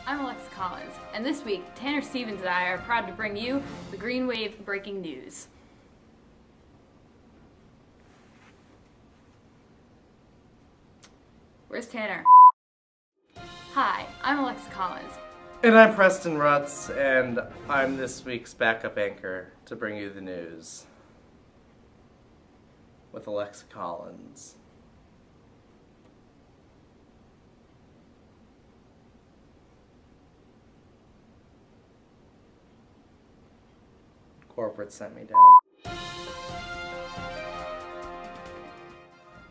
I'm Alexa Collins, and this week, Tanner Stevens and I are proud to bring you the Green Wave breaking news. Where's Tanner? Hi, I'm Alexa Collins. And I'm Preston Rutz, and I'm this week's backup anchor to bring you the news with Alexa Collins. Corporate sent me down.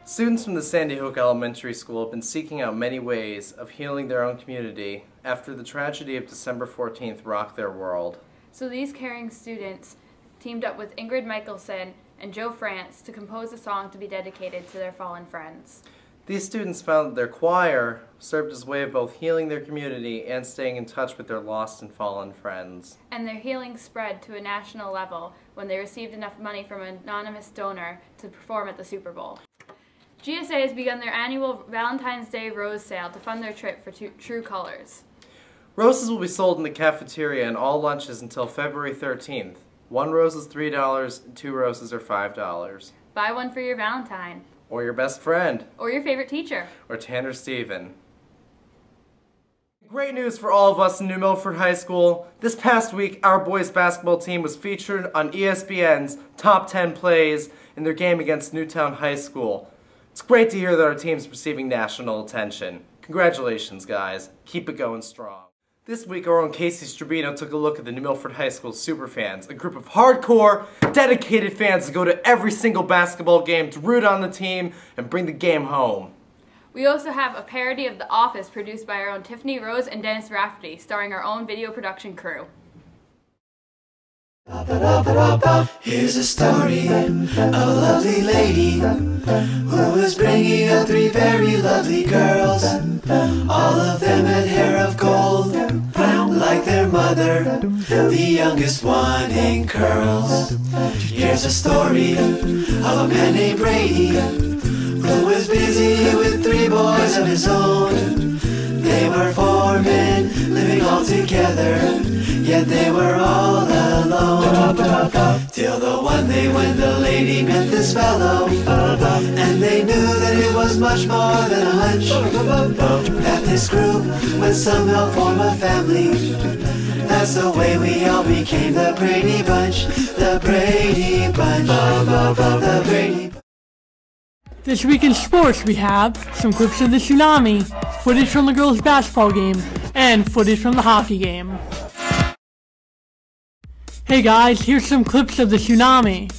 Students from the Sandy Hook Elementary School have been seeking out many ways of healing their own community after the tragedy of December 14th rocked their world. So these caring students teamed up with Ingrid Michelson and Joe France to compose a song to be dedicated to their fallen friends. These students found that their choir served as a way of both healing their community and staying in touch with their lost and fallen friends. And their healing spread to a national level when they received enough money from an anonymous donor to perform at the Super Bowl. GSA has begun their annual Valentine's Day rose sale to fund their trip for True Colors. Roses will be sold in the cafeteria and all lunches until February 13th. One rose is $3 and 2 roses are $5. Buy one for your Valentine. Or your best friend. Or your favorite teacher. Or Tanner Steven. Great news for all of us in New Milford High School. This past week, our boys basketball team was featured on ESPN's Top 10 Plays in their game against Newtown High School. It's great to hear that our team's receiving national attention. Congratulations, guys. Keep it going strong. This week, our own Casey Strabino took a look at the New Milford High School Superfans, a group of hardcore, dedicated fans that go to every single basketball game to root on the team and bring the game home. We also have a parody of The Office produced by our own Tiffany Rose and Dennis Rafferty, starring our own video production crew. Here's a story of a lovely lady who was bringing up 3 very lovely girls. All of them had hair of gold, like their mother, the youngest one in curls. Here's a story of a man named Brady who was busy with 3 boys of his own. They were 4 men living all together, yet they were all alone. Till the one day when the lady met this fellow, and they knew that it was much more than a hunch, that this group would somehow form a family. That's the way we all became the Brady Bunch, the Brady Bunch, the Brady Bunch. This week in sports we have some clips of the tsunami, footage from the girls' basketball game, and footage from the hockey game. Hey guys, here's some clips of the tsunami.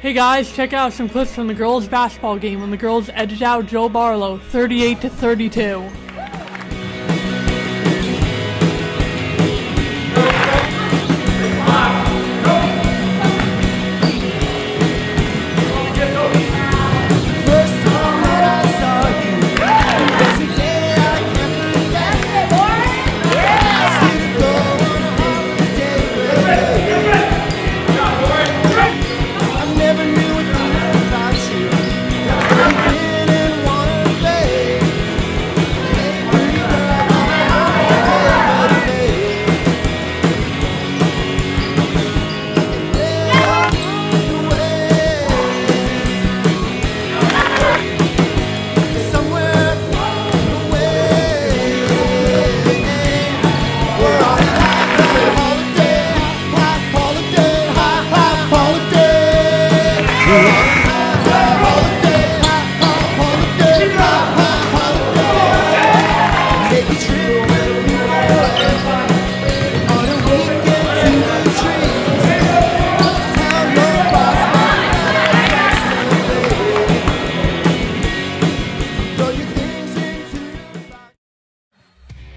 Hey guys, check out some clips from the girls' basketball game when the girls edged out Joe Barlow 38-32.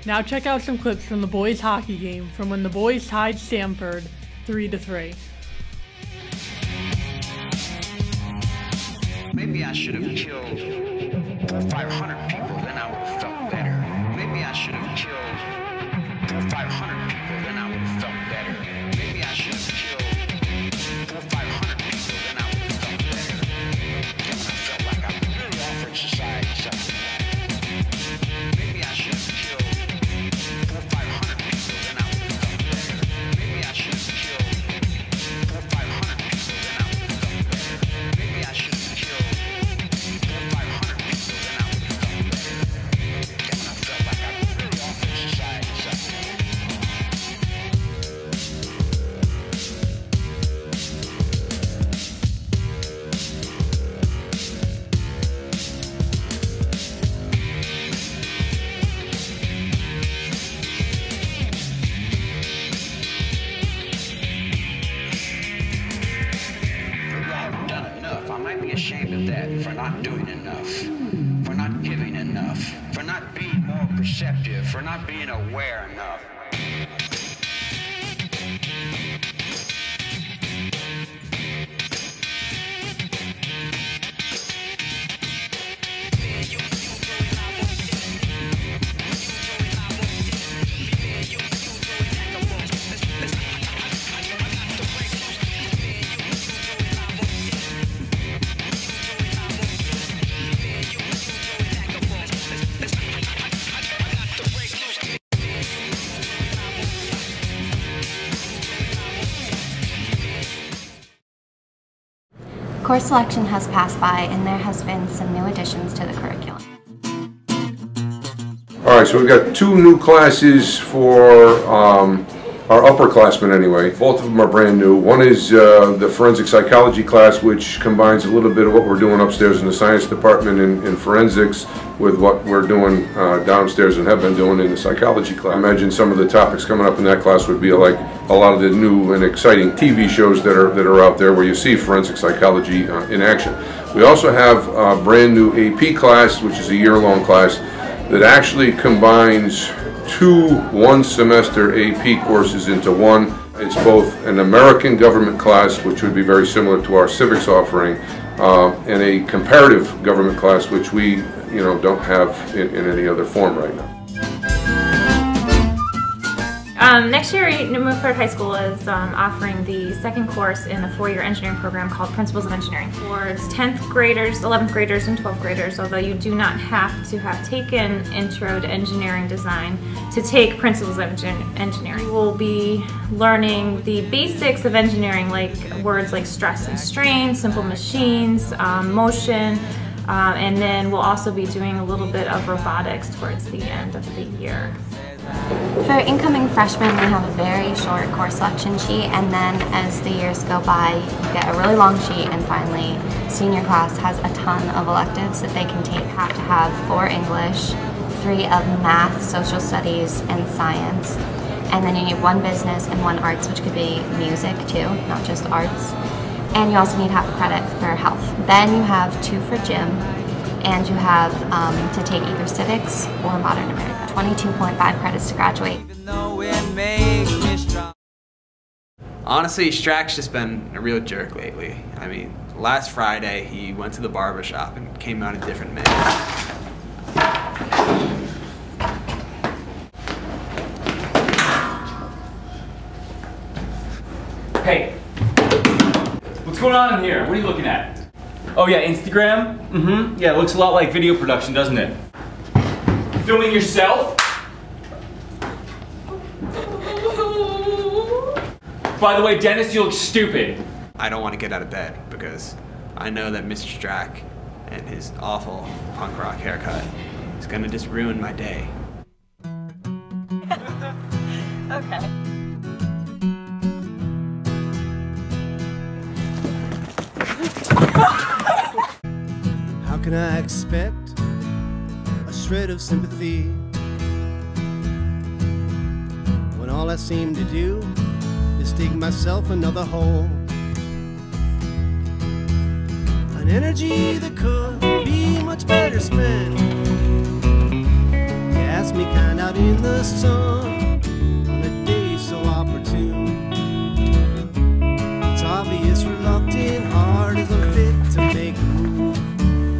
Now check out some clips from the boys hockey game from when the boys tied Stanford 3-3. Maybe I should have killed 400 or 500 people, then I would have felt better. Maybe I should have killed 400 or 500 people, then I would have felt better. Maybe I should have killed 400 or 500 people, then I would have felt better. Then I felt like I really offered society something. Maybe I should have killed 400 or 500 people, then I would have felt better. Maybe I should have killed 400 or 500 people, then I would have felt better. Maybe I should have killed 400 or 500 people, then I would have felt better. Then I felt like I really offered society something. Maybe I haven't done enough. I might be ashamed of that, for not doing enough, for not giving enough, for not being more perceptive, for not being aware enough. Course selection has passed by and there has been some new additions to the curriculum. All right, so we've got 2 new classes for our upperclassmen anyway. Both of them are brand new. One is the forensic psychology class, which combines a little bit of what we're doing upstairs in the science department in forensics with what we're doing downstairs and have been doing in the psychology class. I imagine some of the topics coming up in that class would be like a lot of the new and exciting TV shows that are out there where you see forensic psychology in action. We also have a brand new AP class, which is a year-long class that actually combines 2 one-semester AP courses into one. It's both an American government class, which would be very similar to our civics offering, and a comparative government class, which we don't have in any other form right now. Next year, New Milford High School is offering the second course in a 4-year engineering program called Principles of Engineering for 10th graders, 11th graders, and 12th graders, although you do not have to have taken Intro to Engineering Design to take Principles of Engineering. You will be learning the basics of engineering, like words like stress and strain, simple machines, motion, and then we'll also be doing a little bit of robotics towards the end of the year. For incoming freshmen, we have a very short course selection sheet, and then as the years go by, you get a really long sheet, and finally, senior class has a ton of electives that they can take. Have to have 4 English, 3 of math, social studies, and science. And then you need 1 business and 1 arts, which could be music too, not just arts. And you also need half a credit for health. Then you have 2 for gym, and you have to take either civics or modern America. 22.5 credits to graduate. Honestly, Strack's just been a real jerk lately. I mean, last Friday he went to the barber shop and came out a different man. Hey, what's going on in here? What are you looking at? Oh yeah, Instagram? Mm-hmm. Yeah, it looks a lot like video production, doesn't it? Filming yourself? By the way, Dennis, you look stupid. I don't want to get out of bed because I know that Mr. Strack and his awful punk rock haircut is gonna just ruin my day. Okay. How can I expect a shred of sympathy when all I seem to do is dig myself another hole? An energy that could be much better spent. Yeah, Ask me kind out in the sun on a day so opportune. It's obvious reluctant heart is unfit to make a move.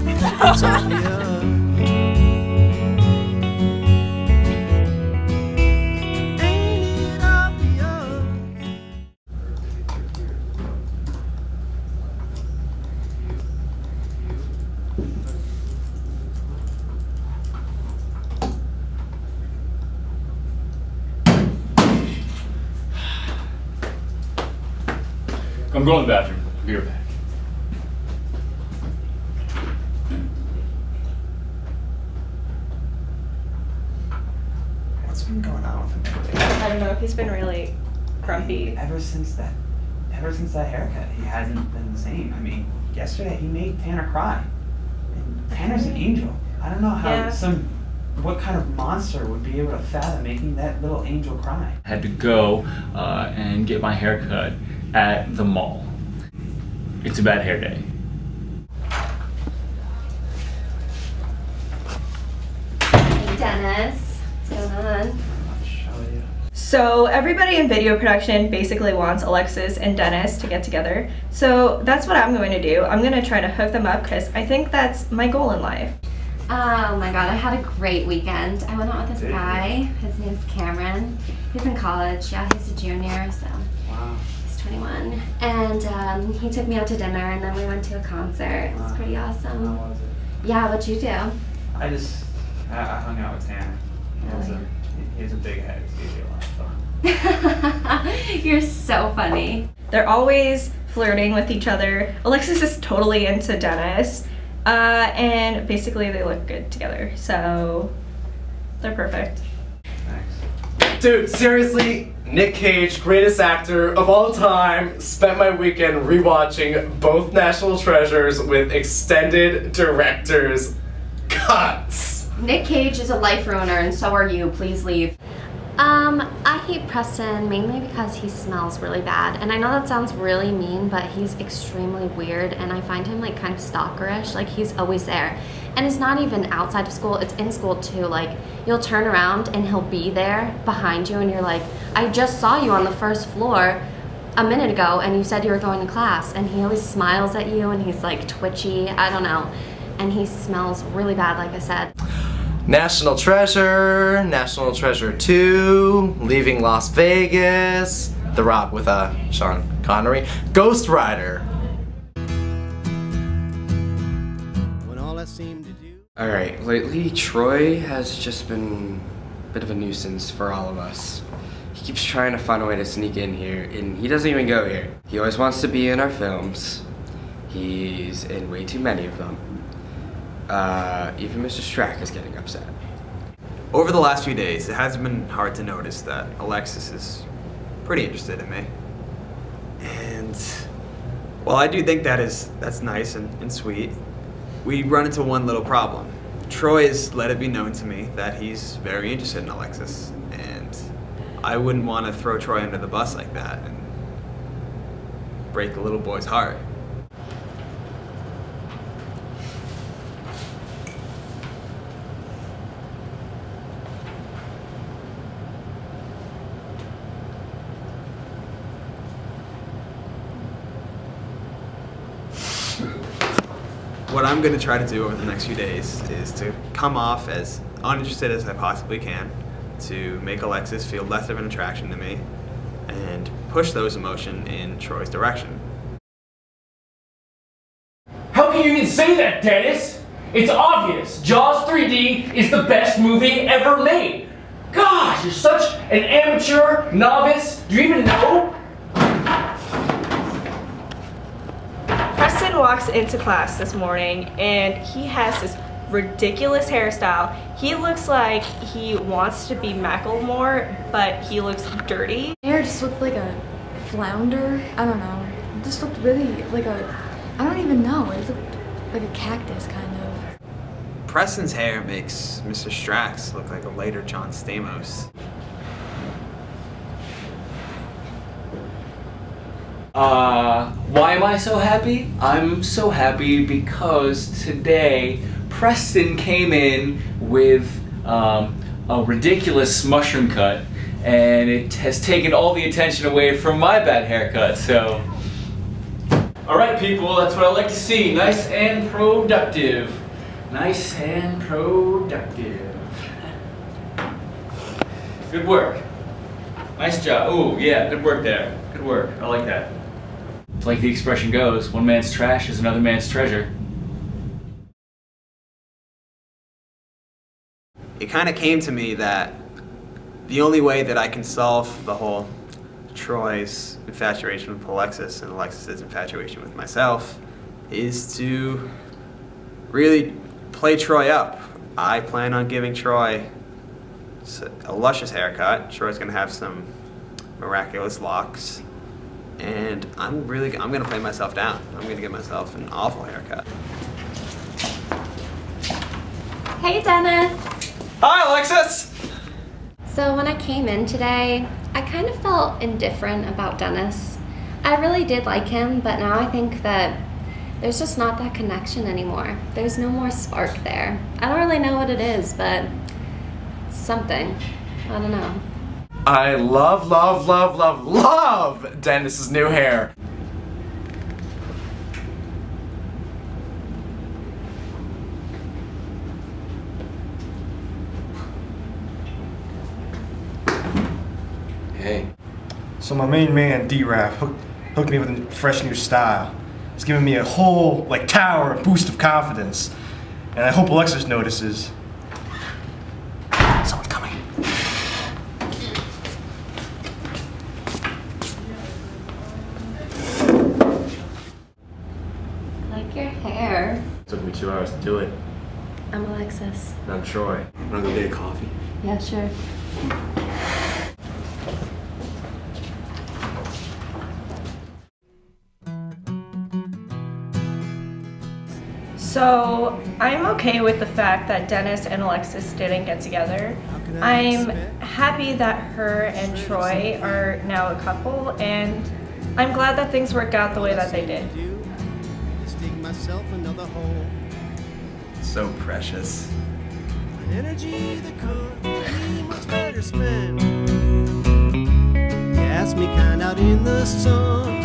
It's obvious. Ain't it obvious? I'm going to the bathroom. I'll be right back. What's been going on with him lately? I don't know. He's been really grumpy. Ever since that haircut, he hasn't been the same. I mean, yesterday he made Tanner cry. And Tanner's an angel. I don't know how what kind of monster would be able to fathom making that little angel cry. I had to go and get my hair cut at the mall. It's a bad hair day. Hey Dennis, what's going on? So everybody in video production basically wants Alexis and Dennis to get together. So that's what I'm going to do. I'm going to try to hook them up because I think that's my goal in life. Oh my god, I had a great weekend. I went out with this guy. His name's Cameron. He's in college. Yeah, he's a junior, so Wow. he's 21. And he took me out to dinner and then we went to a concert. It was pretty awesome. How was it? Yeah, what'd you do? I hung out with Tanner. Oh, He has a big head. It's usually a lot of fun. You're so funny. They're always flirting with each other. Alexis is totally into Dennis. And basically they look good together. So they're perfect. Thanks. Dude, seriously, Nick Cage, greatest actor of all time, spent my weekend rewatching both National Treasures with extended director's cuts. Nick Cage is a life ruiner and so are you. Please leave. I hate Preston mainly because he smells really bad. And I know that sounds really mean, but he's extremely weird and I find him like kind of stalkerish. Like he's always there. And it's not even outside of school, it's in school too. Like you'll turn around and he'll be there behind you and you're like, I just saw you on the first floor a minute ago and you said you were going to class. And he always smiles at you and he's like twitchy, I don't know. And he smells really bad, like I said. National Treasure 2, Leaving Las Vegas, The Rock with Sean Connery, Ghost Rider. When all I seem to do. Alright, lately Troy has just been a bit of a nuisance for all of us. He keeps trying to find a way to sneak in here, and he doesn't even go here. He always wants to be in our films. He's in way too many of them. Even Mr. Strack is getting upset. Over the last few days, it has been hard to notice that Alexis is pretty interested in me. And while I do think that's nice and sweet, we run into one little problem. Troy has let it be known to me that he's very interested in Alexis, and I wouldn't want to throw Troy under the bus like that and break the little boy's heart. What I'm going to try to do over the next few days is to come off as uninterested as I possibly can, to make Alexis feel less of an attraction to me, and push those emotions in Troy's direction. How can you even say that, Dennis? It's obvious. Jaws 3D is the best movie ever made. Gosh, you're such an amateur, novice. Do you even know? Preston walks into class this morning and he has this ridiculous hairstyle. He looks like he wants to be Macklemore, but he looks dirty. Hair just looked like a flounder. I don't know. It just looked really like I don't even know. It looked like a cactus kind of. Preston's hair makes Mr. Strax look like a later John Stamos. Why am I so happy? I'm so happy because today Preston came in with a ridiculous mushroom cut, and it has taken all the attention away from my bad haircut, so. Alright people, that's what I like to see. Nice and productive. Nice and productive. Good work. Nice job. Ooh, yeah, good work there. Good work. I like that. It's like the expression goes, one man's trash is another man's treasure. It kind of came to me that the only way that I can solve the whole Troy's infatuation with Alexis and Alexis's infatuation with myself is to really play Troy up. I plan on giving Troy a luscious haircut. Troy's gonna have some miraculous locks, and I'm gonna play myself down. I'm gonna give myself an awful haircut. Hey, Dennis. Hi, Alexis. So when I came in today, I kind of felt indifferent about Dennis. I really did like him, but now I think that there's just not that connection anymore. There's no more spark there. I don't really know what it is, but it's something. I don't know. I love, love, love, love, love Dennis's new hair. Hey. So my main man, D-Rap, hooked me with a fresh new style. It's giving me a whole, tower, a boost of confidence. And I hope Alexis notices. Someone's coming. I like your hair. It took me 2 hours to do it. I'm Alexis. And I'm Troy. Wanna go get a coffee? Yeah, sure. So I'm okay with the fact that Dennis and Alexis didn't get together. I'm happy that her and Troy are now a couple, and I'm glad that things worked out the way that they did. So precious. Energy that could be much better spent. Cast me kind out in the sun.